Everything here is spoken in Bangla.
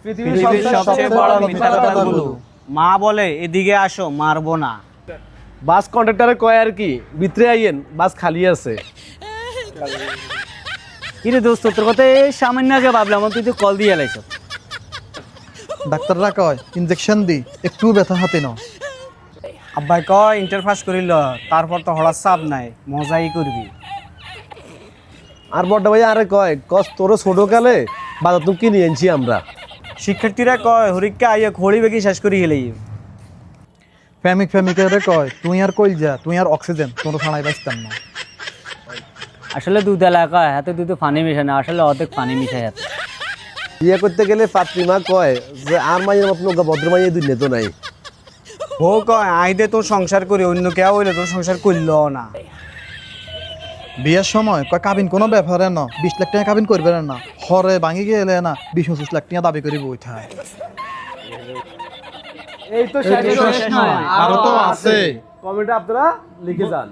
পৃথিবীর সবচেয়ে বড় মিথ্যা কথাগুলো। মা বলে এদিকে আসো, মারবো না। বাস কন্ডাক্টরে কয় আর কি, ভিতরে আইয়েন, বাস খালি আছে। কিরে দোস্ত, তোর কথা এই সামান্য আগে ভাবলাম, তুই তো কল দিয়ে লাইছ। ডাক্তাররা কয় ইনজেকশন দি, একটু ব্যথা হাতে নাও। আব্বাই কয় ইন্টারফাস করিল, তারপর তো হঠাৎ চাপ নাই, মজাই করবি। আর বড়টা ভাই আরে কয় কস তোর ছোটকালে বাজার তুমি কিনে এনেছি আমরা। শিক্ষার্থীরা কয় হরিককে আইয়া খড়ি বেগি শেষ করি গেলেই। প্রেমিকের কয় তুই আর কইল যা, তুই আর অক্সিজেন, তোর ছাড়াই বাঁচতাম না। আসলে দুধ এলাকায় হাতে দুধ পানি মিশায় না, আসলে অর্ধেক পানি মিশায় হাতে। বিয়ে করতে গেলে পাত্রীমা কয় যে আর মাইয়ের মতন ভদ্র মাইয়ে দুই তো নাই। ও কয় আইদে তোর সংসার করি, অন্য কেউ হইলে তোর সংসার করল না। বিয়ের সময় কয় কাবিন কোনো ব্যাপারে না, 20 লাখ টাকা কাবিন করবে না, হরে ভাঙি গেলে না 20-25 লাখ টাকা দাবি করি বইথায়। এই তো শেষ নয়, আরো তো আছে। কমেন্টে আপনারা লিখে যান।